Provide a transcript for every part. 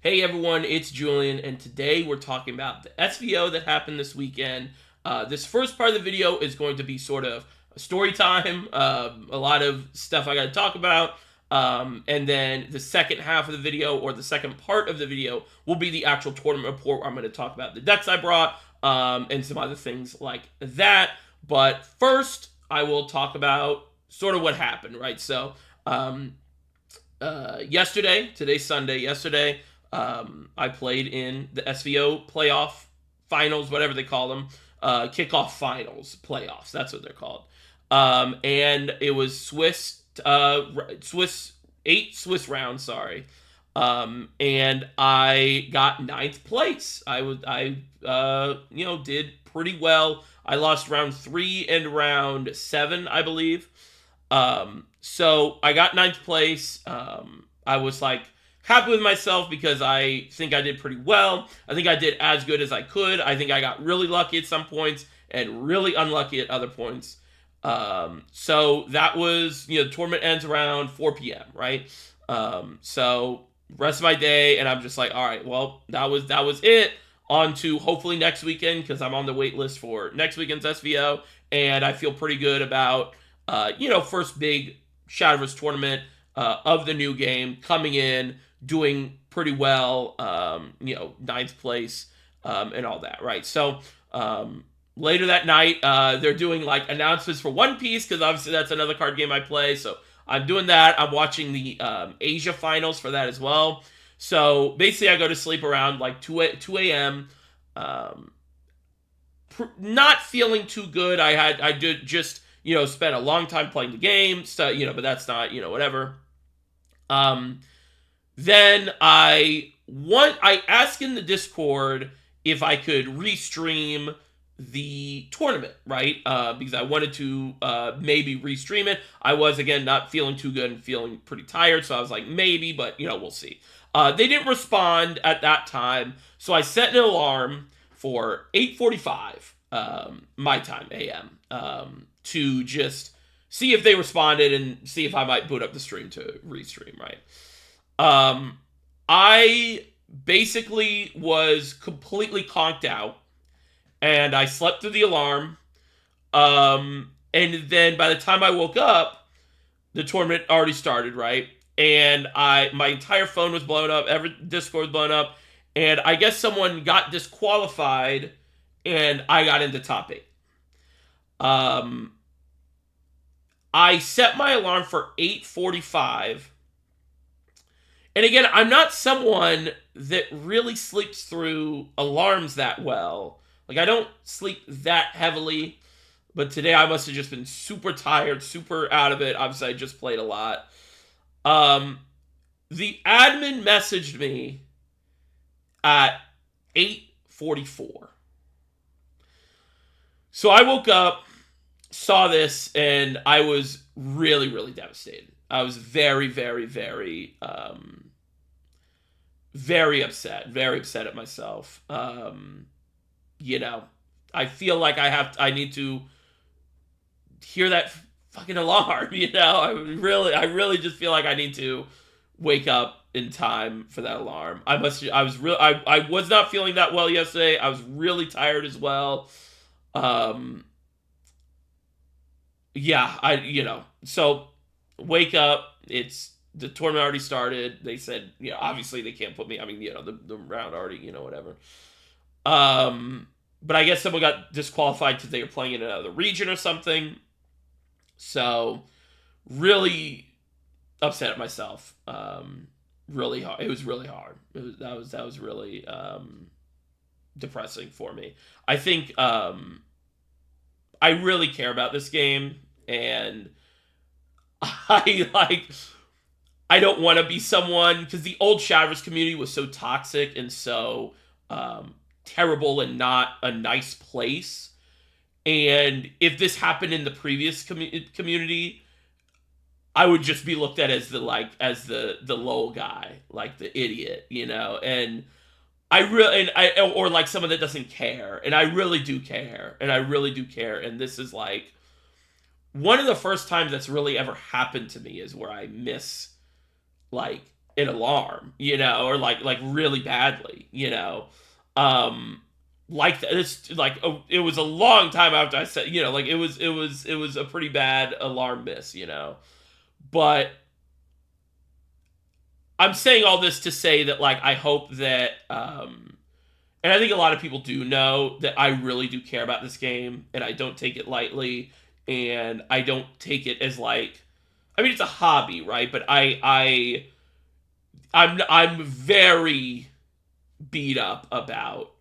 Hey everyone, it's Julian, and today we're talking about the SVO that happened this weekend. This first part of the video is going to be sort of a story time, a lot of stuff I got to talk about, and then the second half of the video, or the second part of the video, will be the actual tournament report where I'm going to talk about the decks I brought, and some other things like that. But first, I will talk about sort of what happened, right? So, today's Sunday, I played in the SVO playoff finals, whatever they call them, kickoff finals, playoffs. That's what they're called. And it was eight Swiss rounds. Sorry. And I got ninth place. I did pretty well. I lost round 3 and round 7, I believe. So I got ninth place. I was like happy with myself because I think I did pretty well. I think I did as good as I could. I think I got really lucky at some points and really unlucky at other points. So that was, the tournament ends around 4 p.m., right? So rest of my day, and I'm just like, all right, well, that was it. On to hopefully next weekend, because I'm on the wait list for next weekend's SVO, and I feel pretty good about, first big Shadowverse tournament of the new game, coming in, doing pretty well, ninth place, and all that, right? So, later that night, they're doing like announcements for One Piece, because obviously that's another card game I play. So I'm doing that. I'm watching the Asia finals for that as well. So basically, I go to sleep around like 2 a.m. Not feeling too good. I did just spent a long time playing the game, so but that's not whatever. Then I asked in the Discord if I could restream the tournament, right? Because I wanted to maybe restream it. I was, again, not feeling too good and feeling pretty tired, so I was like, maybe, but we'll see. They didn't respond at that time, so I set an alarm for 8:45 my time, a.m., to just see if they responded and see if I might boot up the stream to restream, right? I basically was completely conked out, and I slept through the alarm. And then by the time I woke up, the tournament already started, right? And my entire phone was blown up, every Discord was blown up, and I guess someone got disqualified, and I got into top 8. I set my alarm for 8:45. And again, I'm not someone that really sleeps through alarms that well. Like, I don't sleep that heavily, but today I must have just been super tired, super out of it. Obviously, I just played a lot. The admin messaged me at 8:44. So I woke up, saw this, and I was really, really devastated. I was very, very, very, very upset at myself. I feel like I need to hear that fucking alarm. I really just feel like I need to wake up in time for that alarm. I was not feeling that well yesterday. I was really tired as well. So wake up. It's the tournament already started. They said, obviously they can't put me. I mean, the round already, whatever. But I guess someone got disqualified because they were playing in another region or something. So really upset at myself. Really hard. It was really hard. That was really depressing for me. I think I really care about this game, and I don't want to be someone, because the old Shadowverse community was so toxic and so terrible and not a nice place. And if this happened in the previous community, I would just be looked at as the low guy, like the idiot, And or like someone that doesn't care, and I really do care, and this is like one of the first times that's really ever happened to me, is where I miss like an alarm, or like really badly, um, like that. It's like it was a long time after I said, like it was a pretty bad alarm miss, but I'm saying all this to say that like I hope that and I think a lot of people do know that I really do care about this game and I don't take it lightly and I don't take it as like I mean it's a hobby, right? But I'm very beat up about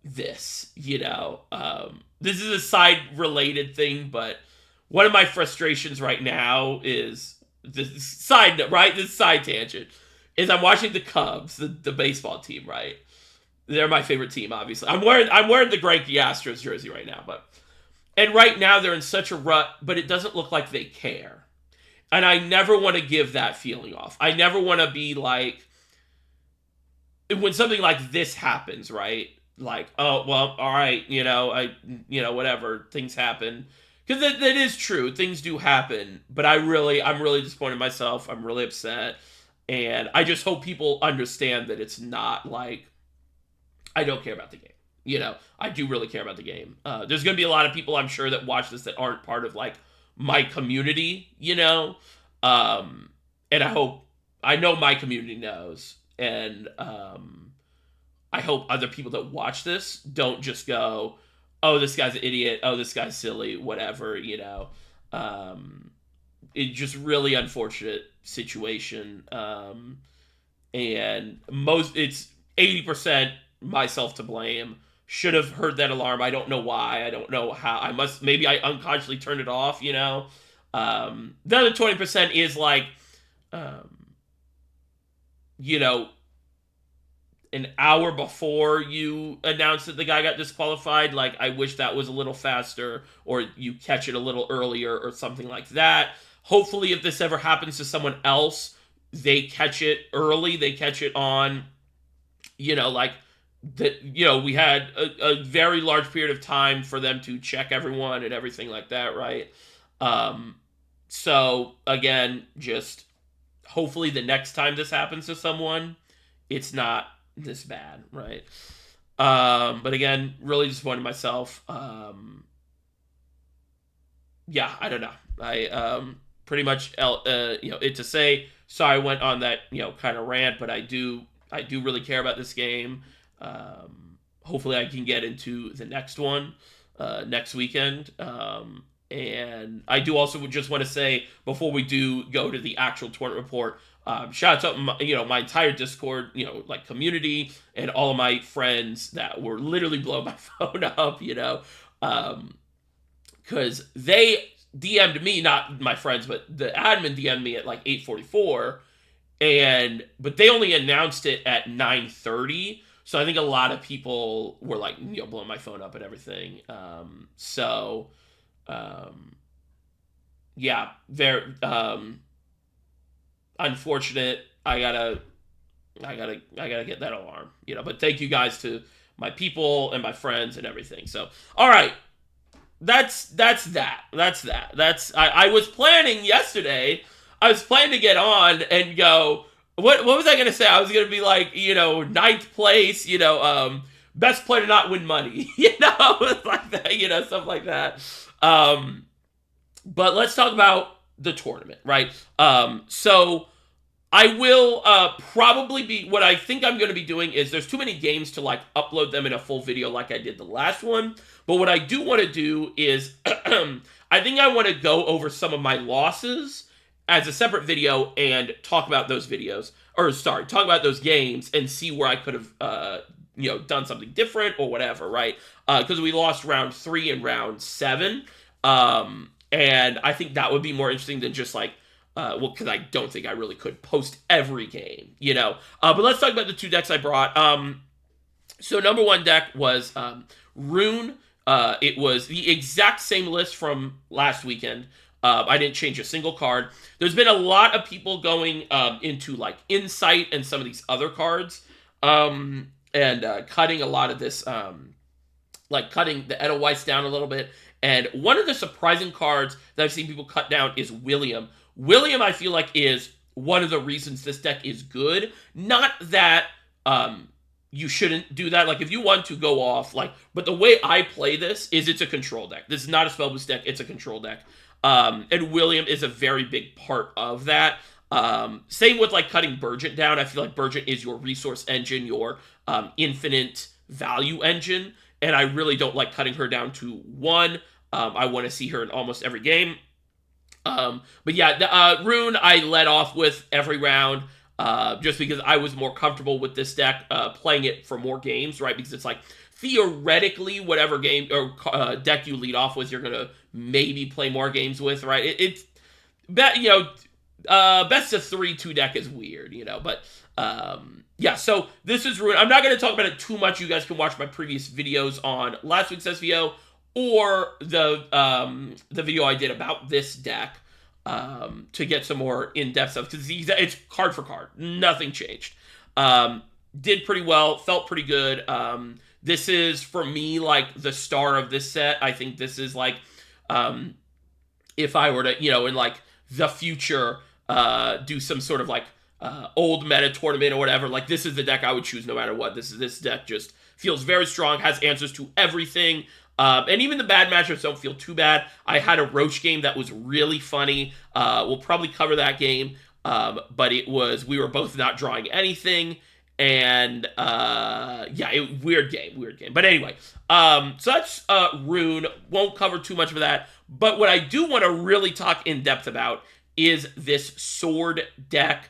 this, this is a side related thing, but one of my frustrations right now is this side note, right? This side tangent is I'm watching the Cubs, the baseball team, right? They're my favorite team, obviously. I'm wearing the Greinke Astros jersey right now, but and right now they're in such a rut, but it doesn't look like they care. And I never want to give that feeling off. I never want to be like when something like this happens, right? Like, oh well, all right, whatever, things happen. Because that is true, things do happen. But I'm really disappointed in myself. I'm really upset, and I just hope people understand that it's not like I don't care about the game. I do really care about the game. There's going to be a lot of people, I'm sure, that watch this that aren't part of like my community, and I know my community knows, and I hope other people that watch this don't just go, "Oh, this guy's an idiot. Oh, this guy's silly. Whatever." It's just really unfortunate situation, and it's 80% myself to blame. Should have heard that alarm. I don't know why. I don't know how. Maybe I unconsciously turned it off. The other 20% is like, um, you know, an hour before you announced that the guy got disqualified. Like, I wish that was a little faster, or you catch it a little earlier, or something like that. Hopefully, if this ever happens to someone else, they catch it early. They catch it on, like that. We had a very large period of time for them to check everyone and everything like that, right? Um, so again, just hopefully the next time this happens to someone, it's not this bad, right? But again, really disappointed in myself. Yeah, I don't know. I pretty much it to say sorry I went on that kind of rant, but I do really care about this game. Hopefully I can get into the next one next weekend. And I do also just want to say before we do go to the actual tournament report, shout out to my entire Discord, like community and all of my friends that were literally blowing my phone up, because they DM'd me, not my friends, but the admin DM'd me at like 8:44, but they only announced it at 9:30. So I think a lot of people were like, blowing my phone up and everything. Um, yeah, very unfortunate. I gotta get that alarm, But thank you guys to my people and my friends and everything. So, all right, that's that. I was planning yesterday. I was planning to get on and go. What was I gonna say? I was gonna be like, ninth place, best player to not win money, like that, stuff like that. But let's talk about the tournament, right? So I will probably be what I think I'm going to be doing is there's too many games to like upload them in a full video like I did the last one. But what I do want to do is I think I want to go over some of my losses as a separate video and talk about those talk about those games and see where I could have done something different or whatever, right? Because we lost round 3 and round 7. And I think that would be more interesting than just like, because I don't think I really could post every game, But let's talk about the 2 decks I brought. So number 1 deck was Rune. It was the exact same list from last weekend. I didn't change a single card. There's been a lot of people going into like Insight and some of these other cards, and cutting a lot of this, like cutting the Edelweiss down a little bit. And one of the surprising cards that I've seen people cut down is William. William, I feel like, is one of the reasons this deck is good. Not that you shouldn't do that. Like, if you want to go off, like, but the way I play this is it's a control deck. This is not a spell boost deck, it's a control deck. And William is a very big part of that. Same with, like, cutting Burgent down. I feel like Burgent is your resource engine, your infinite value engine, and I really don't like cutting her down to 1. I want to see her in almost every game. But yeah, Rune I led off with every round, just because I was more comfortable with this deck, playing it for more games, right? Because it's like, theoretically, whatever game or deck you lead off with, you're gonna maybe play more games with, right? It's best of 3 2 deck is weird, but yeah. So this is Rune. I'm not gonna talk about it too much. You guys can watch my previous videos on last week's SVO or the video I did about this deck, to get some more in-depth stuff, because it's card for card, nothing changed. Did pretty well, felt pretty good. This is, for me, like, the star of this set. I think this is, like, if I were to, in, like, the future, do some sort of, like, old meta tournament or whatever, like, this is the deck I would choose no matter what. This deck just feels very strong, has answers to everything. And even the bad matchups don't feel too bad. I had a Roach game that was really funny. We'll probably cover that game. But we were both not drawing anything. And, weird game. But anyway, so that's Rune. Won't cover too much of that. But what I do want to really talk in depth about is this sword deck.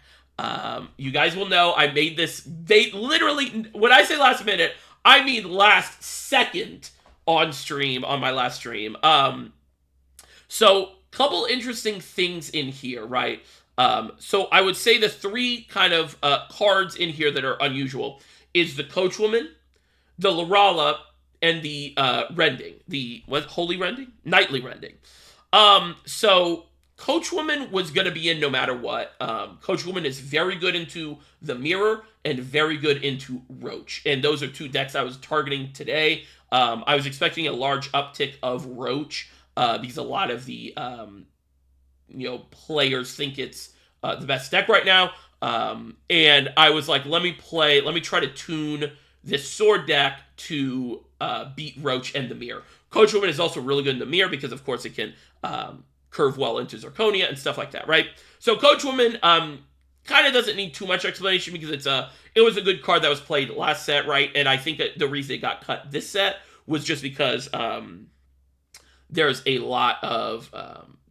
You guys will know I made this, literally, when I say last minute, I mean last second on stream, on my last stream. So, couple interesting things in here, right? So I would say the 3 kind of cards in here that are unusual is the Coachwoman, the Lorala, and the Rending. The, Holy Rending? Nightly Rending. So Coachwoman was going to be in no matter what. Coachwoman is very good into the Mirror and very good into Roach. And those are 2 decks I was targeting today. I was expecting a large uptick of Roach, because a lot of the players think it's the best deck right now. And I was like, let me try to tune this sword deck to beat Roach and the Mirror. Coachwoman is also really good in the Mirror because, of course, it can curve well into Zirconia and stuff like that, right? So Coachwoman kind of doesn't need too much explanation because it was a good card that was played last set, right? And I think that the reason it got cut this set was just because there's a lot of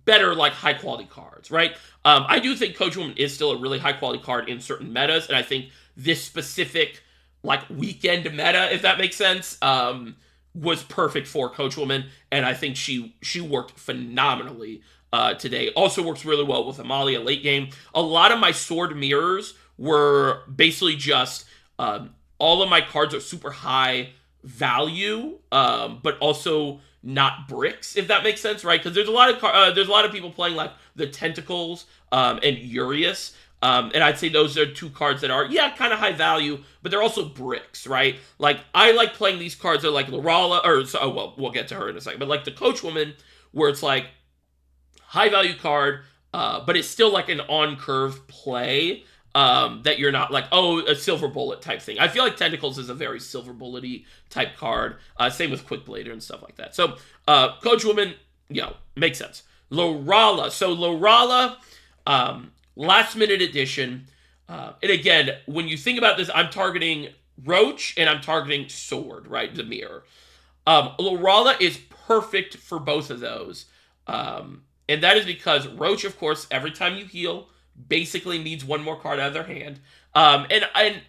better, like, high-quality cards, right? I do think Coachwoman is still a really high-quality card in certain metas, and I think this specific, like, weekend meta, if that makes sense, was perfect for Coachwoman, and I think she worked phenomenally today. Also works really well with Amalia late game. A lot of my sword mirrors were basically just all of my cards are super high value, but also not bricks, if that makes sense, right? Because there's a lot of people playing, like, the Tentacles and Urias, and I'd say those are 2 cards that are kind of high value, but they're also bricks, right? Like, I like playing these cards that are like Lorala, we'll get to her in a second, but like the Coachwoman, where it's like high value card, but it's still like an on curve play. That you're not like, a Silver Bullet type thing. I feel like Tentacles is a very Silver Bullet-y type card. Same with Quick Blader and stuff like that. So, Coachwoman, makes sense. Lorala. So, Lorala, last minute edition. And again, when you think about this, I'm targeting Roach and I'm targeting Sword, right? The Mirror. Lorala is perfect for both of those. And that is because Roach, of course, every time you heal, basically needs 1 more card out of their hand. And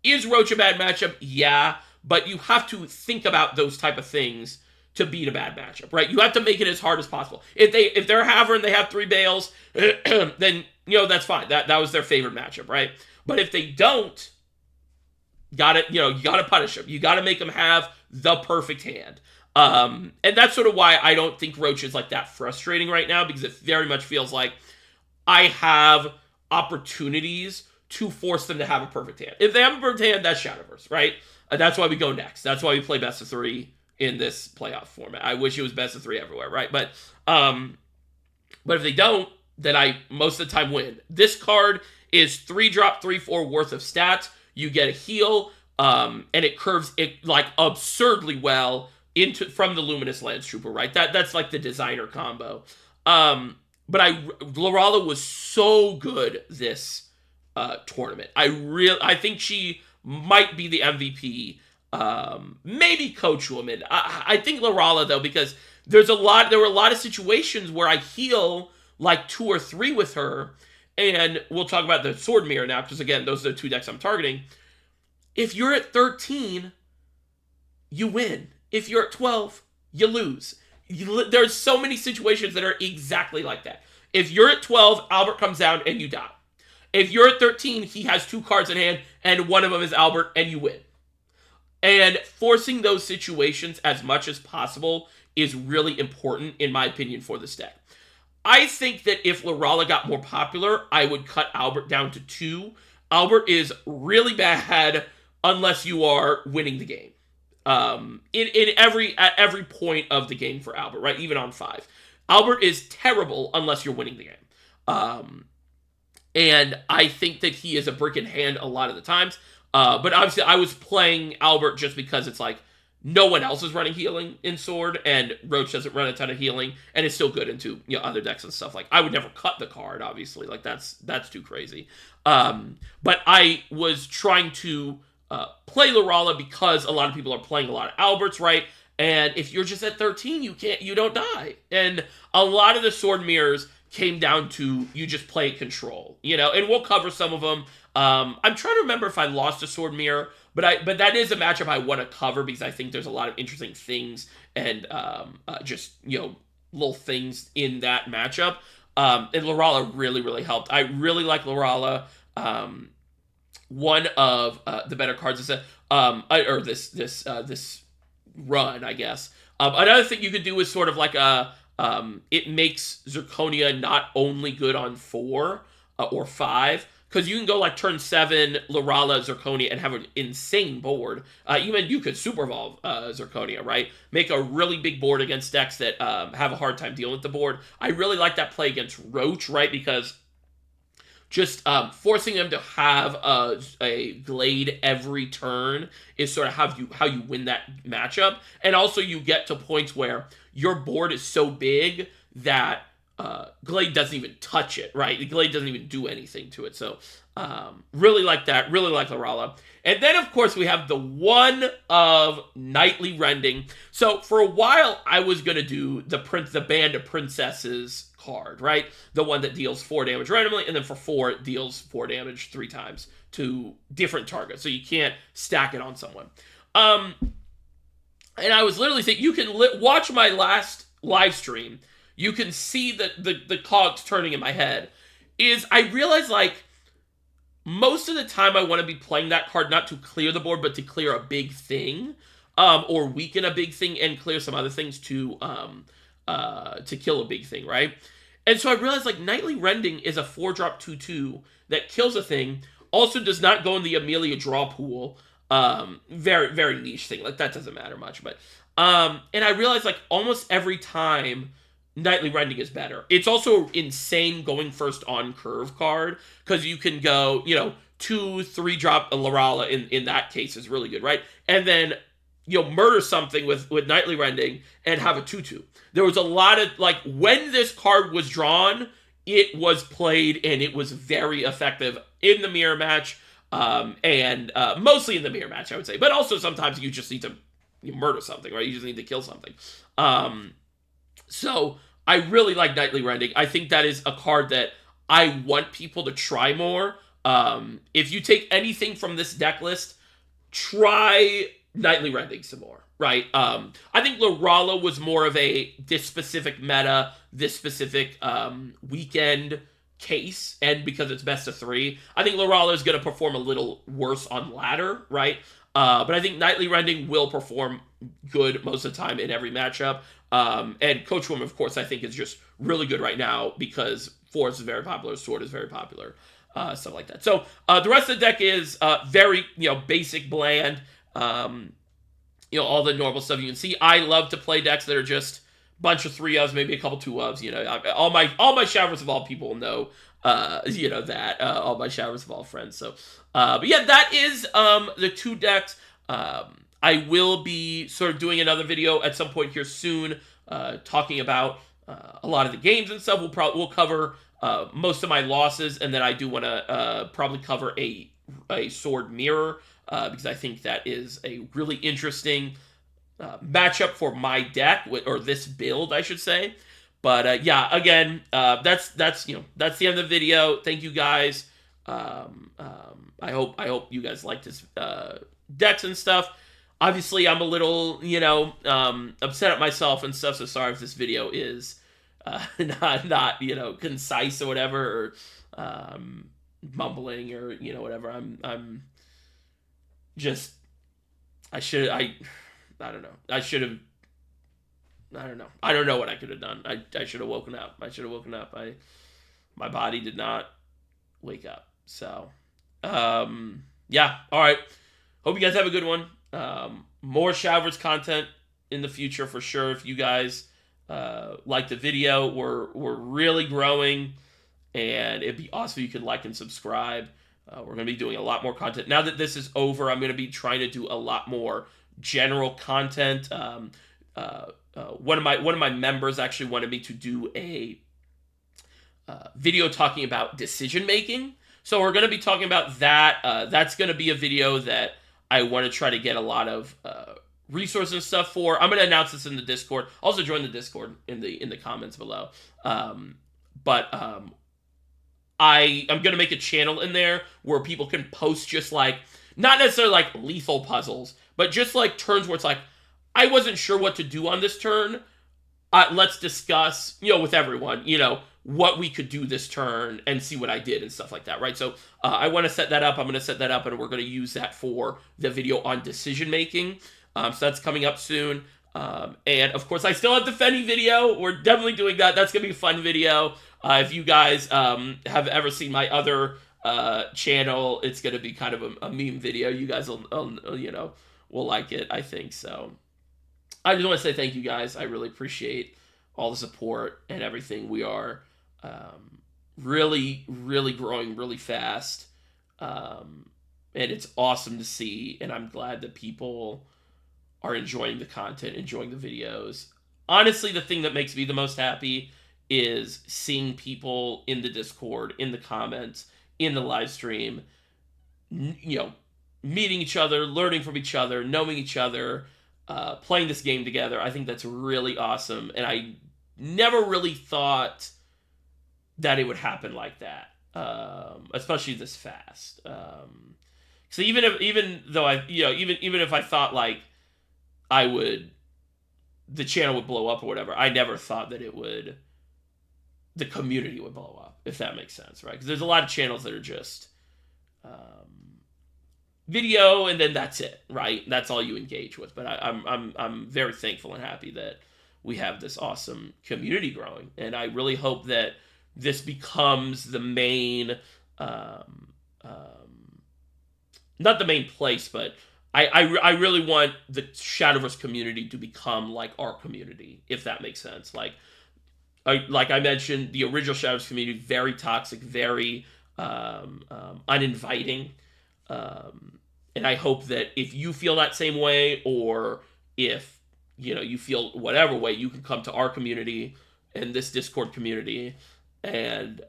is Roach a bad matchup? Yeah, but you have to think about those type of things to beat a bad matchup, right? You have to make it as hard as possible. If they're a Haver and they have 3 Bales, then that's fine. That was their favorite matchup, right? But if they don't, you gotta punish them. You gotta make them have the perfect hand. And that's sort of why I don't think Roach is like that frustrating right now, because it very much feels like I have opportunities to force them to have a perfect hand. If they have a perfect hand, that's Shadowverse, right? That's why we go next. That's why we play best of 3 in this playoff format. I wish it was best of 3 everywhere, right? But if they don't, then I most of the time win. This card is 3-drop, 3/4 worth of stats. You get a heal, and it curves it like absurdly well into from the Luminous Lance Trooper, right? That's like the designer combo. But Lorala was so good this tournament. I think she might be the MVP. Maybe Coach Woman. I think Lorala though, because there were a lot of situations where I heal like 2 or 3 with her, and we'll talk about the Sword Mirror now, because again, those are the 2 decks I'm targeting. If you're at 13, you win. If you're at 12, you lose. There's so many situations that are exactly like that. If you're at 12, Albert comes down and you die. If you're at 13, he has 2 cards in hand, and one of them is Albert, and you win. And forcing those situations as much as possible is really important, in my opinion, for this deck. I think that if Lorala got more popular, I would cut Albert down to 2. Albert is really bad unless you are winning the game. At every point of the game for Albert, right? Even on 5. Albert is terrible unless you're winning the game. And I think that he is a brick in hand a lot of the times. But obviously I was playing Albert just because it's like no one else is running healing in Sword, and Roach doesn't run a ton of healing, and it's still good into other decks and stuff. Like I would never cut the card, obviously. Like that's too crazy. But I was trying to play Lorala because a lot of people are playing a lot of Alberts, right? And if you're just at 13, you don't die. And a lot of the Sword Mirrors came down to you just play control, and we'll cover some of them. I'm trying to remember if I lost a Sword Mirror, but that is a matchup I want to cover because I think there's a lot of interesting things and just little things in that matchup. And Lorala really, really helped. I really like Lorala. One of the better cards is this run, I guess. Another thing you could do is sort of like it makes Zirconia not only good on 4 or 5, because you can go like turn 7 Lorala Zirconia and have an insane board. Even you could super evolve Zirconia, right? Make a really big board against decks that have a hard time dealing with the board. I really like that play against Roach, right? Because just forcing them to have a Glade every turn is sort of how you win that matchup. And also you get to points where your board is so big that Glade doesn't even touch it, right? The Glade doesn't even do anything to it. So really like that. Really like Lorala. And then, of course, we have the one of Nightly Rending. So for a while, I was going to do the Band of Princesses card, right? The one that deals 4 damage randomly, and then for 4, it deals 4 damage 3 times to different targets. So you can't stack it on someone. And I was literally thinking, you can watch my last live stream. You can see the cogs turning in my head. I realized, like, most of the time I want to be playing that card not to clear the board, but to clear a big thing, or weaken a big thing and clear some other things to kill a big thing, right? And so I realized, like, Nightly Rending is a 4-drop 2/2 that kills a thing, also does not go in the Amelia draw pool. Very, very niche thing. Like, that doesn't matter much, but and I realized, like, almost every time Nightly Rending is better. It's also insane going first on curve card, because you can go, 2-3 drop a Lorala in that case is really good, right? And then murder something with Nightly Rending and have a 2/2. There was a lot of, like, when this card was drawn, it was played and it was very effective in the mirror match, and mostly in the mirror match, I would say. But also sometimes you just need to murder something, right? You just need to kill something. So I really like Nightly Rending. I think that is a card that I want people to try more. If you take anything from this deck list, try Nightly Rending some more, right? I think Lorala was more of this specific meta, this specific weekend case, and because it's best of 3, I think Lorala is going to perform a little worse on ladder, right? But I think Nightly Rending will perform good most of the time in every matchup. And Coach Woman, of course, I think is just really good right now because Force is very popular, Sword is very popular, stuff like that. So the rest of the deck is very, basic, bland, all the normal stuff you can see. I love to play decks that are just bunch of 3 ofs, maybe a couple 2 ofs. All my Showers of All people know, that all my Showers of All friends. So, but yeah, that is the 2 decks. I will be sort of doing another video at some point here soon, talking about a lot of the games and stuff. We'll cover most of my losses, and then I do want to probably cover a Sword Mirror, because I think that is a really interesting matchup for my deck, or this build, I should say. But yeah, again, that's the end of the video. Thank you guys. I hope you guys liked this decks and stuff. Obviously, I'm a little upset at myself and stuff. So sorry if this video is not concise or whatever, or mumbling or whatever. I'm just I don't know. I don't know. I don't know what I could have done. I should have woken up. My body did not wake up. So, yeah. All right. Hope you guys have a good one. More Showers content in the future for sure. If you guys like the video, we're really growing, and it'd be awesome if you could like and subscribe. We're going to be doing a lot more content. Now that this is over, I'm going to be trying to do a lot more general content. One of my members actually wanted me to do a video talking about decision making. So we're going to be talking about that. That's going to be a video that I want to try to get a lot of resources and stuff for. I'm going to announce this in the Discord. Also join the Discord in the comments below. I'm going to make a channel in there where people can post just like, not necessarily like lethal puzzles, but just like turns where it's like, I wasn't sure what to do on this turn. Let's discuss, with everyone, what we could do this turn and see what I did and stuff like that, right? So I want to set that up. I'm going to set that up, and we're going to use that for the video on decision making. So that's coming up soon. And of course, I still have the Fenny video. We're definitely doing that. That's going to be a fun video. If you guys have ever seen my other channel, it's going to be kind of a meme video. You guys will like it, I think. So I just want to say thank you guys. I really appreciate all the support and everything. We are really, really growing really fast. And it's awesome to see. And I'm glad that people are enjoying the content, enjoying the videos. Honestly, the thing that makes me the most happy is seeing people in the Discord, in the comments, in the live stream, meeting each other, learning from each other, knowing each other, playing this game together. I think that's really awesome, and I never really thought that it would happen like that, especially this fast. So even if I thought like the channel would blow up or whatever, I never thought that the community would blow up, if that makes sense, right? Because there's a lot of channels that are just video and then that's it, right? That's all you engage with. But I'm very thankful and happy that we have this awesome community growing, and I really hope that this becomes the main, not the main place, but I really want the Shadowverse community to become like our community, if that makes sense. Like I mentioned, the original Shadowverse community, very toxic, very uninviting. And I hope that if you feel that same way, or if you feel whatever way, you can come to our community and this Discord community and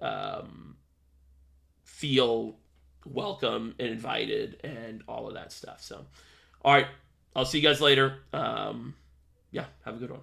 feel welcome and invited and all of that stuff. So, all right, I'll see you guys later. Yeah, have a good one.